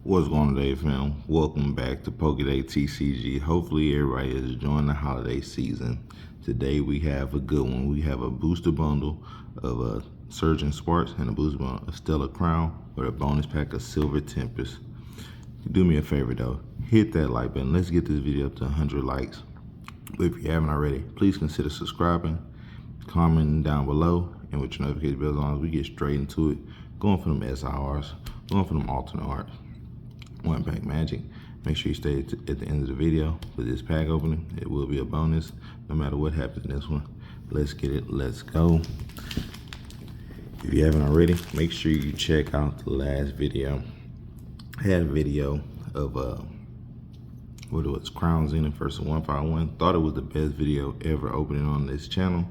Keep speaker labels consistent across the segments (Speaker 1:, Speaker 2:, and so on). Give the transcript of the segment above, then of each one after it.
Speaker 1: What's going on today, fam? Welcome back to Pokéday TCG. Hopefully everybody is enjoying the holiday season. Today we have a good one. We have a booster bundle of a Surging Sparks and a booster bundle of Stellar Crown with a bonus pack of Silver Tempest. Do me a favor though, hit that like button. Let's get this video up to 100 likes. But if you haven't already, please consider subscribing, commenting down below, and with your notification bells on as we get straight into it. Going for them SIRs, going for them alternate arts. One pack magic. Make sure you stay at the end of the video with this pack opening. It will be a bonus no matter what happens in this one. Let's get it. Let's go. If you haven't already, make sure you check out the last video. I had a video of what it was, Crowns in versus 151. Thought it was the best video ever opening on this channel.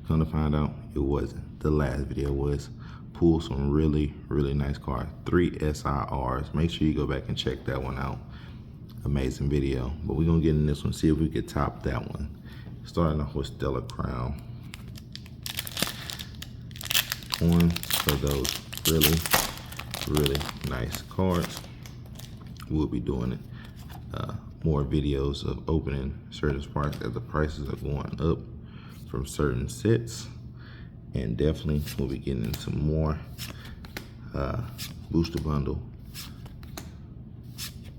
Speaker 1: Come to find out, it wasn't. The last video was. Pull some really nice cards, 3 SIRs. Make sure you go back and check that one out. Amazing video. But we're gonna get in this one, see if we could top that one. Starting off with Stellar Crown. One of those really nice cards. We'll be doing it. More videos of opening certain sparks as the prices are going up from certain sets. And definitely we'll be getting into more booster bundle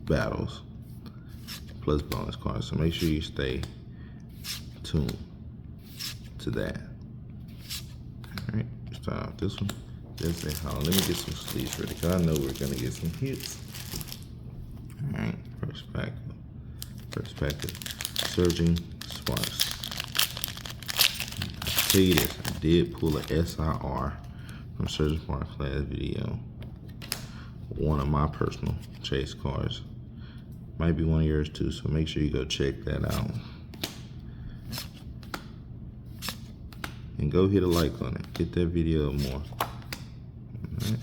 Speaker 1: battles plus bonus cards. So make sure you stay tuned to that. All right, start off this one. Just say how. Let me get some sleeves ready because I know we're gonna get some hits. All right, first pack of Surging Sparks. Tell you this, I did pull a SIR from Surging Sparks last video. One of my personal chase cards. Might be one of yours too, so make sure you go check that out. And go hit a like on it. Get that video more. Alright.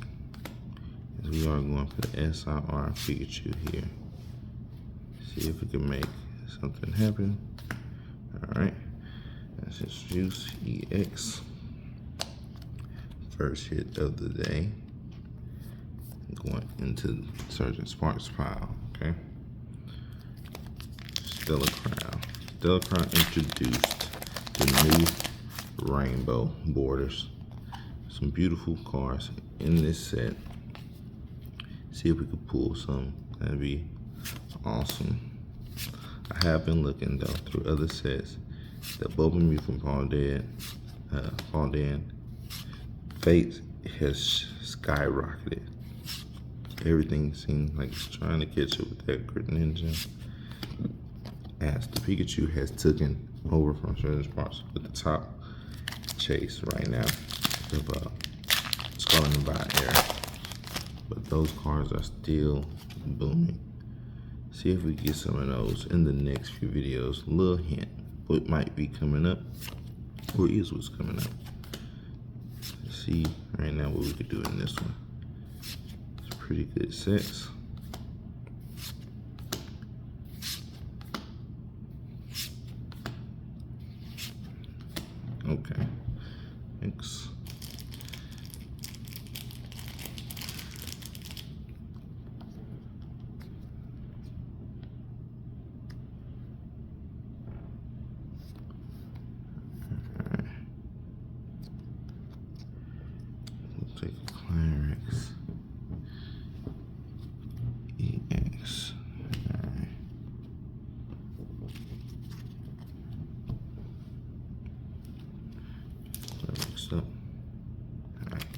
Speaker 1: As we are going for the SIR Pikachu here. See if we can make something happen. Alright. That's his Juice EX. First hit of the day. Going into Surging Sparks pile, okay? Stellar Crown. Stellar Crown introduced the new rainbow borders. Some beautiful cards in this set. See if we could pull some. That'd be awesome. I have been looking though through other sets. The Bubble Me from Paul Dan, Fate has skyrocketed. Everything seems like it's trying to catch up with that Crit Ninja. As the Pikachu has taken over from certain spots with the top chase right now of Scarlet and Violet Air. But those cards are still booming. See if we get some of those in the next few videos. Little hint. What might be coming up, or is what's coming up. Let's see right now what we could do in this one. It's pretty good sets. Okay, thanks. Take a Clarix EX. Alright. Clarix up. Alright.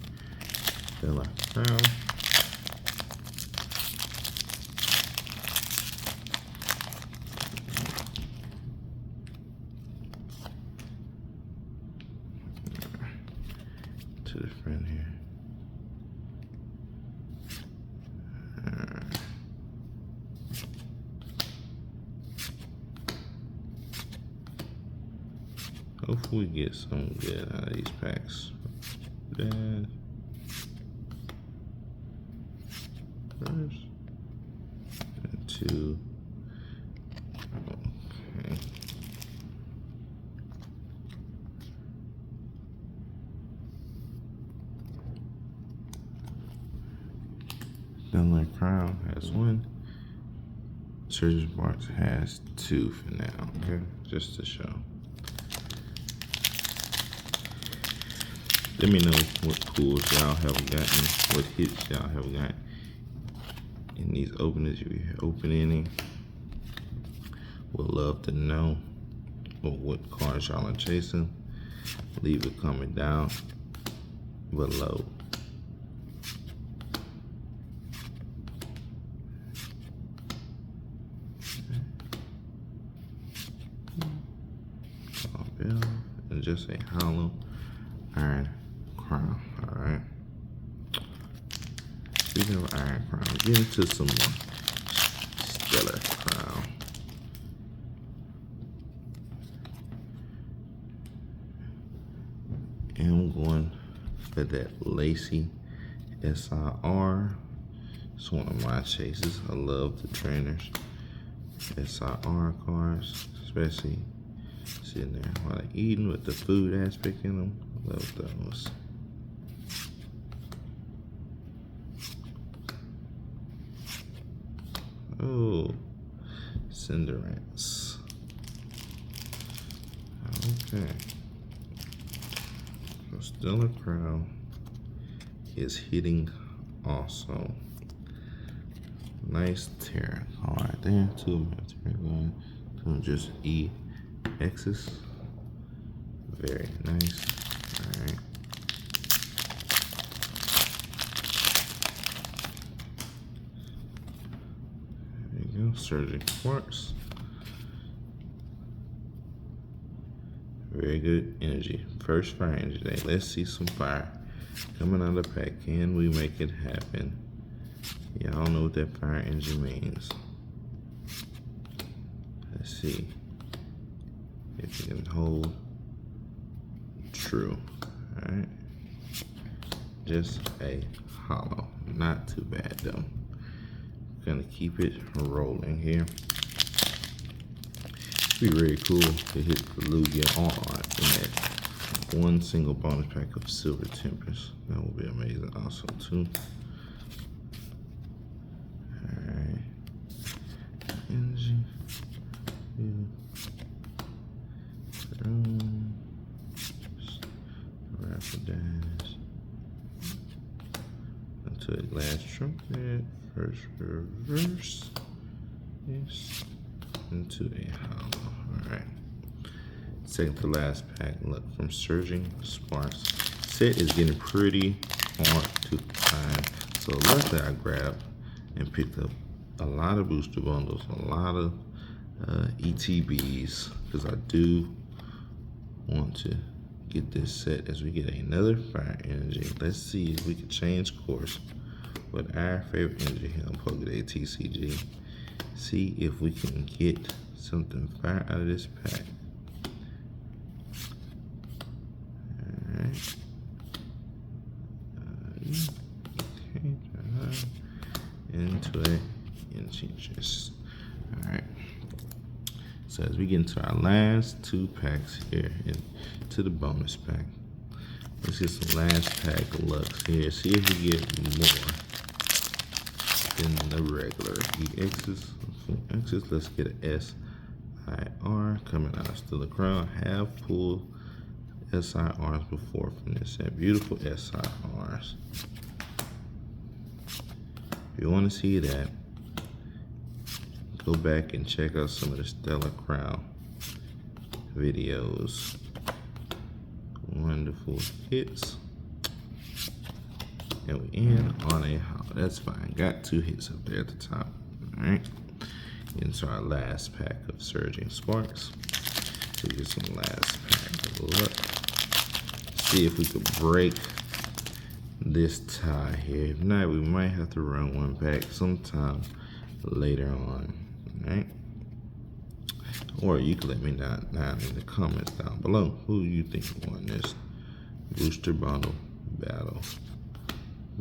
Speaker 1: Stellar Crown. To the front here. Hopefully we get some good out of these packs. Then first and 2. Okay. Stellar Crown has 1. Surgeon Sparks has 2 for now, okay? Just to show. Let me know what pulls y'all have gotten, what hits y'all have gotten in these openings you're opening. Would love to know what cards y'all are chasing. Leave a comment down below. And just a hollow Iron Crown. Alright. Speaking of Iron Crown, we get into some more Stellar Crown. And I'm going for that Lacy SIR. It's one of my chases. I love the trainers. SIR cards, especially sitting there while they're eating with the food aspect in them. Love those. Oh, Cinderace. Okay. So Stellar Crown is hitting also. Nice Terra card there. 2 of them Terra going. 2 of them just EXs. Very nice. Alright. There you go. Surging Quartz. Very good energy. First fire energy day. Let's see some fire coming out of the pack. Can we make it happen? Y'all know what that fire energy means. Let's see if you can hold true. Alright. Just a hollow. Not too bad though. Gonna keep it rolling here. It'd be really cool to hit the Lugia on in that one single bonus pack of Silver Tempest. That would be amazing also too. Alright. Energy. Rapidash. Into a Glass Trumpet. First reverse. Yes. Into a hollow. Alright. Second to last pack. Look from Surging Sparks. Set is getting pretty hard to find. So luckily I grabbed and picked up a lot of booster bundles, a lot of ETBs, because I do want to get this set as we get another fire energy. Let's see if we can change course with our favorite energy here on Pokédex TCG. See if we can get something fire out of this pack. Alright. Okay. Into a Enchantress. Alright. So as we get into our last 2 packs here into the bonus pack, let's get some last pack of Lux here. See if we get more than the regular EXs. X's. Let's get an SIR coming out of Stellar Crown. Have pulled SIRs before from this set. Beautiful SIRs. If you want to see that, go back and check out some of the Stellar Crown videos. Wonderful hits. And we end on a hollow. That's fine. Got 2 hits up there at the top. Alright. Into our last pack of Surging Sparks. So get some last pack of luck. See if we could break this tie here. If not, we might have to run 1 pack sometime later on. Alright. Or you can let me know down in the comments down below who you think won this booster bundle battle.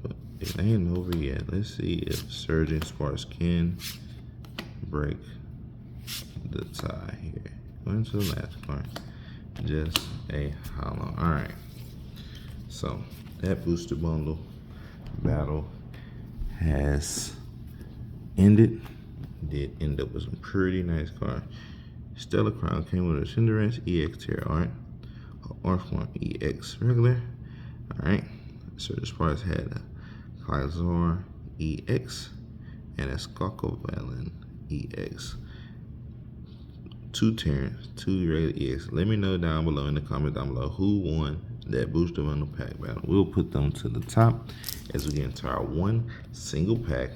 Speaker 1: But it ain't over yet. Let's see if Surging Sparks can break the tie here. Going to the last card. Just a hollow. Alright. So that booster bundle battle has ended, did end up with some pretty nice cards. Stellar Crown came with a Cinderace EX Terra Art, Orphan EX regular. Alright, so this prize had a Kaiser EX and a Skokovalin EX. 2 Terrans, 2 regular EX. Let me know down below in the comment down below who won that booster bundle pack battle. We'll put them to the top as we get into our one single pack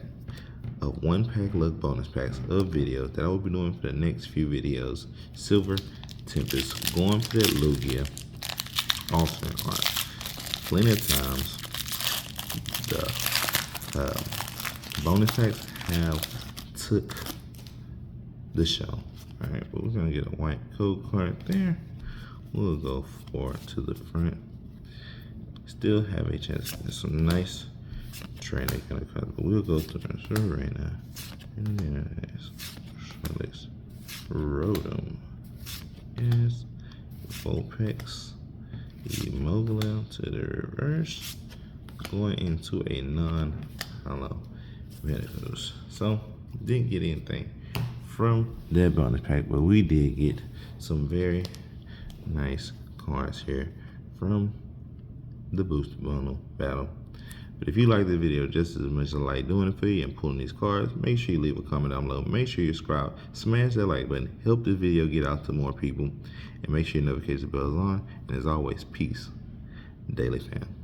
Speaker 1: of 1 pack luck bonus packs of videos that I will be doing for the next few videos. Silver, Tempest, going for that Lugia, alternate art. Plenty of times the bonus packs have took the show. Alright, but we're gonna get a white code card there. We'll go forward to the front. Still have a chance to get some nice trainer kind of cards, but we'll go through them so right now. And there's Alex Rodom. Yes, Vulpix, Immobile to the reverse, going into a non-hollow Medicals. So, didn't get anything from that bonus pack, but we did get some very nice cards here from the booster bundle battle. But if you like the video just as much as I like doing it for you and pulling these cards, make sure you leave a comment down below. Make sure you subscribe, smash that like button, help this video get out to more people, and make sure your notification bell is on. And as always, peace, Daily Fam.